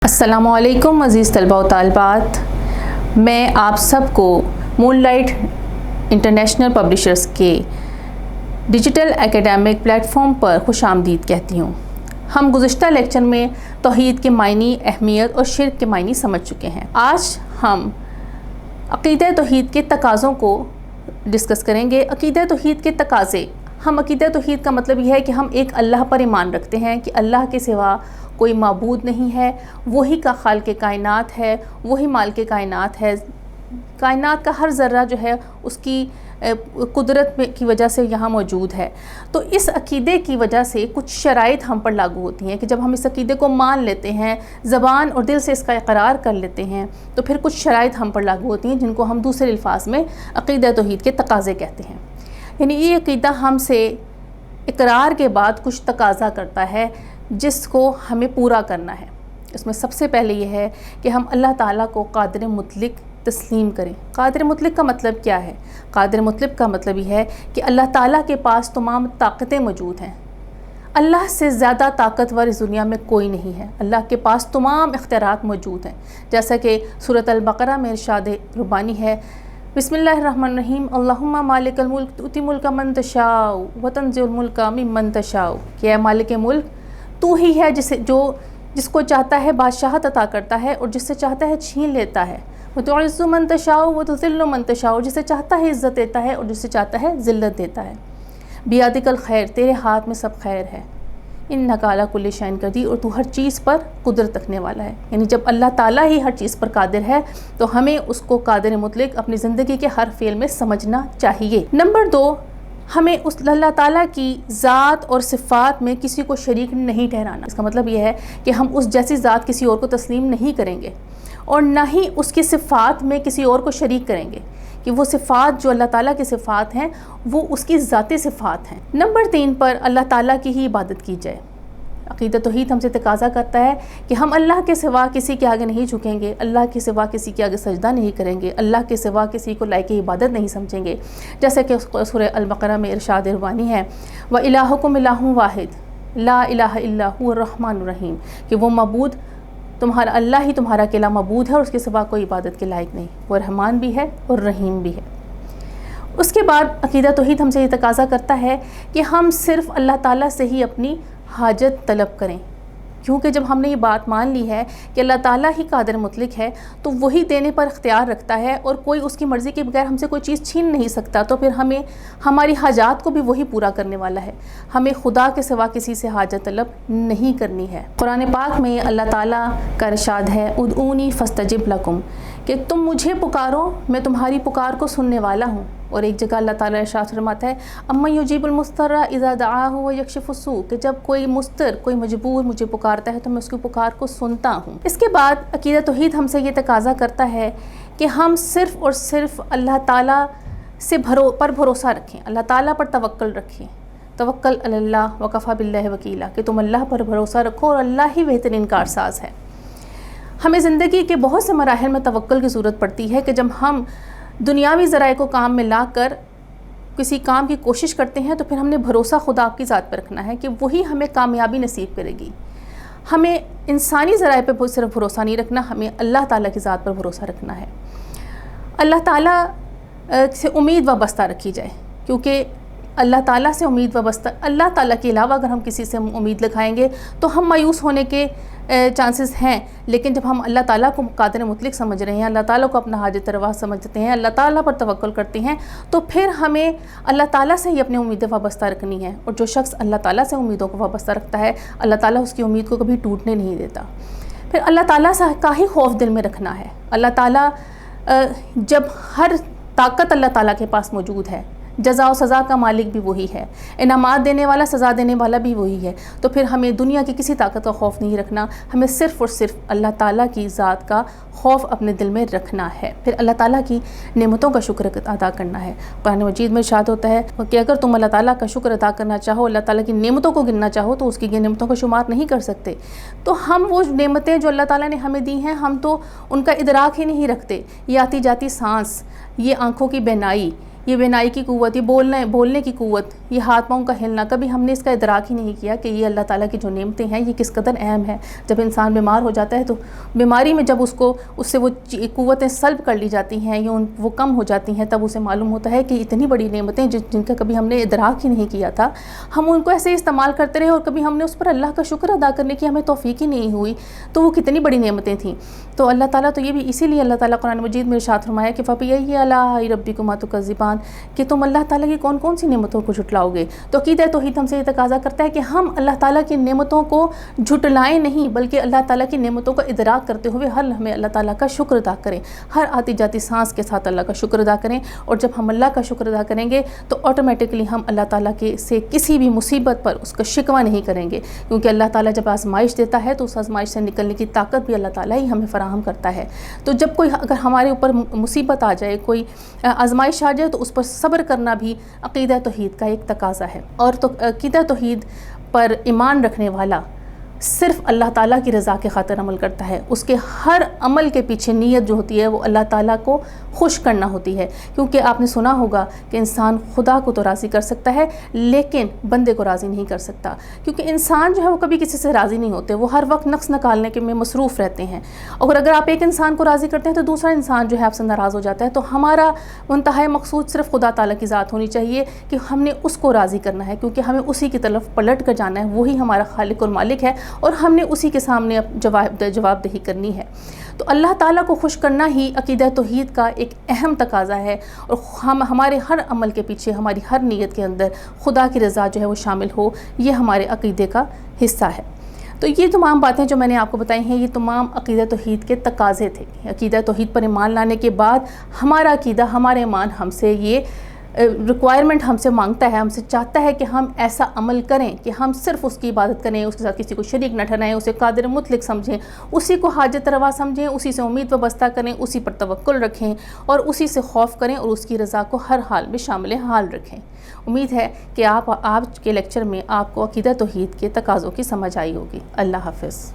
السلام علیکم عزیز طلباء و طالبات، میں آپ سب کو مون لائٹ انٹرنیشنل پبلشرز کے ڈیجیٹل اکیڈمک پلیٹ فارم پر خوش آمدید کہتی ہوں۔ ہم گزشتہ لیکچر میں توحید کے معنی، اہمیت اور شرک کے معنی سمجھ چکے ہیں۔ آج ہم عقیدہ توحید کے تقاضوں کو ڈسکس کریں گے۔ عقیدہ توحید کے تقاضے، عقیدہ توحید کا مطلب یہ ہے کہ ہم ایک اللہ پر ایمان رکھتے ہیں کہ اللہ کے سوا کوئی معبود نہیں ہے، وہی کا خالق کائنات ہے، وہی مالک کائنات ہے، کائنات کا ہر ذرہ جو ہے اس کی قدرت کی وجہ سے یہاں موجود ہے۔ تو اس عقیدے کی وجہ سے کچھ شرائط ہم پر لاگو ہوتی ہیں کہ جب ہم اس عقیدے کو مان لیتے ہیں، زبان اور دل سے اس کا اقرار کر لیتے ہیں، تو پھر کچھ شرائط ہم پر لاگو ہوتی ہیں جن کو ہم دوسرے الفاظ میں عقیدہ توحید کے تقاضے کہتے ہیں۔ یعنی یہ عقیدہ ہم سے اقرار کے بعد کچھ تقاضا کرتا ہے جس کو ہمیں پورا کرنا ہے۔ اس میں سب سے پہلے یہ ہے کہ ہم اللہ تعالیٰ کو قادر مطلق تسلیم کریں۔ قادر مطلق کا مطلب کیا ہے؟ قادر مطلق کا مطلب یہ ہے کہ اللہ تعالیٰ کے پاس تمام طاقتیں موجود ہیں۔ اللہ سے زیادہ طاقتور اس دنیا میں کوئی نہیں ہے۔ اللہ کے پاس تمام اختیارات موجود ہیں، جیسا کہ سورۃ البقرہ میں ارشاد ربانی ہے، بسم اللہ الرحمن الرحیم، اللہم مالک الملک تؤتی ملک من تشاء وتنزع الملک ممن تشاء، کہ اے مالک ملک، تو ہی ہے جس کو چاہتا ہے بادشاہت عطا کرتا ہے اور جس سے چاہتا ہے چھین لیتا ہے، وتعز من تشاء وتذل من تشاء، جسے چاہتا ہے عزت دیتا ہے اور جسے چاہتا ہے ذلت دیتا ہے، بیدک الخیر، تیرے ہاتھ میں سب خیر ہے، انک علی کل شیء قدیر، اور تو ہر چیز پر قدرت رکھنے والا ہے۔ یعنی جب اللہ تعالیٰ ہی ہر چیز پر قادر ہے تو ہمیں اس کو قادر مطلق اپنی زندگی کے ہر فعل میں سمجھنا چاہیے۔ نمبر 2، ہمیں اس اللہ تعالیٰ کی ذات اور صفات میں کسی کو شریک نہیں ٹھہرانا۔ اس کا مطلب یہ ہے کہ ہم اس جیسی ذات کسی اور کو تسلیم نہیں کریں گے اور نہ ہی اس کی صفات میں کسی اور کو شریک کریں گے، کہ وہ صفات جو اللہ تعالیٰ کی صفات ہیں وہ اس کی ذاتی صفات ہیں۔ نمبر 3 پر اللہ تعالیٰ کی ہی عبادت کی جائے۔ عقیدہ توحید ہم سے تقاضا کرتا ہے کہ ہم اللہ کے سوا کسی کے آگے نہیں جھکیں گے، اللہ کے سوا کسی کے آگے سجدہ نہیں کریں گے، اللہ کے سوا کسی کو لائق عبادت نہیں سمجھیں گے، جیسے کہ سورہ البقرہ میں ارشاد ربانی ہے، وَإِلَٰهُكُمْ إِلَٰهٌ وَاحِدٌ لَا إِلَٰهَ إِلَّا هُوَ الرَّحْمَٰنُ الرَّحِيمُ، کہ وہ معبود تمہارا اللہ ہی تمہارا اکیلا معبود ہے اور اس کے سوا کوئی عبادت کے لائق نہیں، وہ رحمان بھی ہے اور رحیم بھی ہے۔ اس کے بعد عقیدہ توحید ہم سے یہ تقاضا کرتا ہے کہ ہم صرف اللہ تعالیٰ سے ہی اپنی حاجت طلب کریں، کیونکہ جب ہم نے یہ بات مان لی ہے کہ اللہ تعالیٰ ہی قادر مطلق ہے تو وہی دینے پر اختیار رکھتا ہے اور کوئی اس کی مرضی کے بغیر ہم سے کوئی چیز چھین نہیں سکتا، تو پھر ہمیں ہماری حاجات کو بھی وہی پورا کرنے والا ہے۔ ہمیں خدا کے سوا کسی سے حاجت طلب نہیں کرنی ہے۔ قرآن پاک میں اللہ تعالیٰ کا ارشاد ہے، ادعونی فاستجب لکم، کہ تم مجھے پکارو میں تمہاری پکار کو سننے والا ہوں۔ اور ایک جگہ اللہ تعالیٰ ارشاد فرماتا ہے، امن یجیب المضطر اذا دعاہ ویکشف السوء، کہ جب کوئی مضطر، کوئی مجبور مجھے پکارتا ہے تو میں اس کی پکار کو سنتا ہوں۔ اس کے بعد عقیدہ توحید ہم سے یہ تقاضا کرتا ہے کہ ہم صرف اور صرف اللہ تعالیٰ سے پر بھروسہ رکھیں، اللہ تعالیٰ پر توکل رکھیں، توکل علی اللہ وکفیٰ باللہ وکیلا، کہ تم اللہ پر بھروسہ رکھو اور اللہ ہی بہترین کارساز ہے۔ ہمیں زندگی کے بہت سے مراحل میں توکل کی ضرورت پڑتی ہے کہ جب ہم دنیاوی ذرائع کو کام میں لا کر کسی کام کی کوشش کرتے ہیں تو پھر ہم نے بھروسہ خدا کی ذات پر رکھنا ہے کہ وہی ہمیں کامیابی نصیب کرے گی۔ ہمیں انسانی ذرائع پہ صرف بھروسہ نہیں رکھنا، ہمیں اللہ تعالیٰ کی ذات پر بھروسہ رکھنا ہے۔ اللہ تعالیٰ سے امید وابستہ رکھی جائے، کیونکہ اللہ تعالیٰ سے امید وابستہ، اللہ تعالیٰ کے علاوہ اگر ہم کسی سے امید لگائیں گے تو ہم مایوس ہونے کے چانسز ہیں، لیکن جب ہم اللہ تعالیٰ کو قادر مطلق سمجھ رہے ہیں، اللہ تعالیٰ کو اپنا حاجت روا سمجھتے ہیں، اللہ تعالیٰ پر توکل کرتے ہیں، تو پھر ہمیں اللہ تعالیٰ سے ہی اپنی امیدیں وابستہ رکھنی ہیں، اور جو شخص اللہ تعالیٰ سے امیدوں کو وابستہ رکھتا ہے اللہ تعالیٰ اس کی امید کو کبھی ٹوٹنے نہیں دیتا۔ پھر اللہ تعالیٰ سے کا ہی خوف دل میں رکھنا ہے۔ اللہ تعالیٰ جب ہر طاقت اللہ تعالیٰ کے پاس موجود ہے، جزا و سزا کا مالک بھی وہی ہے، انعامات دینے والا، سزا دینے والا بھی وہی ہے، تو پھر ہمیں دنیا کی کسی طاقت کا خوف نہیں رکھنا، ہمیں صرف اور صرف اللہ تعالیٰ کی ذات کا خوف اپنے دل میں رکھنا ہے۔ پھر اللہ تعالیٰ کی نعمتوں کا شکر ادا کرنا ہے۔ قرآن مجید میں ارشاد ہوتا ہے کہ اگر تم اللہ تعالیٰ کا شکر ادا کرنا چاہو، اللہ تعالیٰ کی نعمتوں کو گننا چاہو تو اس کی نعمتوں کا شمار نہیں کر سکتے۔ تو ہم وہ نعمتیں جو اللہ تعالیٰ نے ہمیں دی ہیں ہم تو ان کا ادراک ہی نہیں رکھتے۔ یہ آتی جاتی سانس، یہ آنکھوں کی بینائی، یہ بینائی کی قوت، یہ بولنے کی قوت، یہ ہاتھ پاؤں کا ہلنا، کبھی ہم نے اس کا ادراک ہی نہیں کیا کہ یہ اللہ تعالیٰ کی جو نعمتیں ہیں یہ کس قدر اہم ہے۔ جب انسان بیمار ہو جاتا ہے تو بیماری میں جب اس سے وہ قوتیں سلب کر لی جاتی ہیں یا وہ کم ہو جاتی ہیں، تب اسے معلوم ہوتا ہے کہ اتنی بڑی نعمتیں جن کا کبھی ہم نے ادراک ہی نہیں کیا تھا، ہم ان کو ایسے استعمال کرتے رہے اور کبھی ہم نے اس پر اللہ کا شکر ادا کرنے کی ہمیں توفیق ہی نہیں ہوئی، تو وہ کتنی بڑی نعمتیں تھیں۔ تو اللہ تعالیٰ تو یہ بھی اسی لیے اللہ تعالیٰ قرآن مجید میں ارشاد فرمایا کہ فَبِأَيِّ آلَاءِ رَبِّكُمَا تُكَذِّبَانِ، کہ تم اللہ تعالیٰ کی کون کون سی نعمتوں کو جھٹلاؤ گے۔ تو عقیدہ توحید ہم سے یہ تقاضا کرتا ہے کہ ہم اللہ تعالیٰ کی نعمتوں کو جھٹلائیں نہیں، بلکہ اللہ تعالیٰ کی نعمتوں کا ادراک کرتے ہوئے ہر لمحے اللہ تعالیٰ کا شکر ادا کریں، ہر آتی جاتی سانس کے ساتھ اللہ کا شکر ادا کریں۔ اور جب ہم اللہ کا شکر ادا کریں گے تو آٹومیٹکلی ہم اللہ تعالیٰ کے سے کسی بھی مصیبت پر اس کا شکوہ نہیں کریں گے، کیونکہ اللہ تعالیٰ جب آزمائش دیتا ہے تو اس آزمائش سے نکلنے کی طاقت بھی اللہ تعالیٰ ہی ہمیں فراہم کرتا ہے۔ تو جب اگر ہمارے اوپر مصیبت آ جائے، کوئی آزمائش آ جائے، تو اس پر صبر کرنا بھی عقیدہ توحید کا ایک تقاضا ہے۔ اور تو عقیدہ توحید پر ایمان رکھنے والا صرف اللہ تعالیٰ کی رضا کے خاطر عمل کرتا ہے، اس کے ہر عمل کے پیچھے نیت جو ہوتی ہے وہ اللہ تعالیٰ کو خوش کرنا ہوتی ہے، کیونکہ آپ نے سنا ہوگا کہ انسان خدا کو تو راضی کر سکتا ہے لیکن بندے کو راضی نہیں کر سکتا، کیونکہ انسان جو ہے وہ کبھی کسی سے راضی نہیں ہوتے، وہ ہر وقت نقص نکالنے کے میں مصروف رہتے ہیں، اور اگر آپ ایک انسان کو راضی کرتے ہیں تو دوسرا انسان جو ہے آپ سے ناراض ہو جاتا ہے۔ تو ہمارا منتہا مقصود صرف خدا تعالیٰ کی ذات ہونی چاہیے کہ ہم نے اس کو راضی کرنا ہے، کیونکہ ہمیں اسی کی طرف پلٹ کر جانا ہے، وہی ہمارا خالق اور مالک ہے، اور ہم نے اسی کے سامنے جواب دہی کرنی ہے۔ تو اللہ تعالیٰ کو خوش کرنا ہی عقیدہ توحید کا ایک اہم تقاضا ہے، اور ہمارے ہر عمل کے پیچھے، ہماری ہر نیت کے اندر خدا کی رضا جو ہے وہ شامل ہو، یہ ہمارے عقیدے کا حصہ ہے۔ تو یہ تمام باتیں جو میں نے آپ کو بتائی ہیں، یہ تمام عقیدہ توحید کے تقاضے تھے۔ عقیدہ توحید پر ایمان لانے کے بعد ہمارا عقیدہ، ہمارا ایمان ہم سے یہ ریکوائرمنٹ ہم سے مانگتا ہے، ہم سے چاہتا ہے کہ ہم ایسا عمل کریں کہ ہم صرف اس کی عبادت کریں، اس کے ساتھ کسی کو شریک نہ ٹھہرائیں، اسے قادر مطلق سمجھیں، اسی کو حاجت روا سمجھیں، اسی سے امید وابستہ کریں، اسی پر توکل رکھیں اور اسی سے خوف کریں، اور اس کی رضا کو ہر حال میں شامل حال رکھیں۔ امید ہے کہ آج کے لیکچر میں آپ کو عقیدہ توحید کے تقاضوں کی سمجھ آئی ہوگی۔ اللہ حافظ۔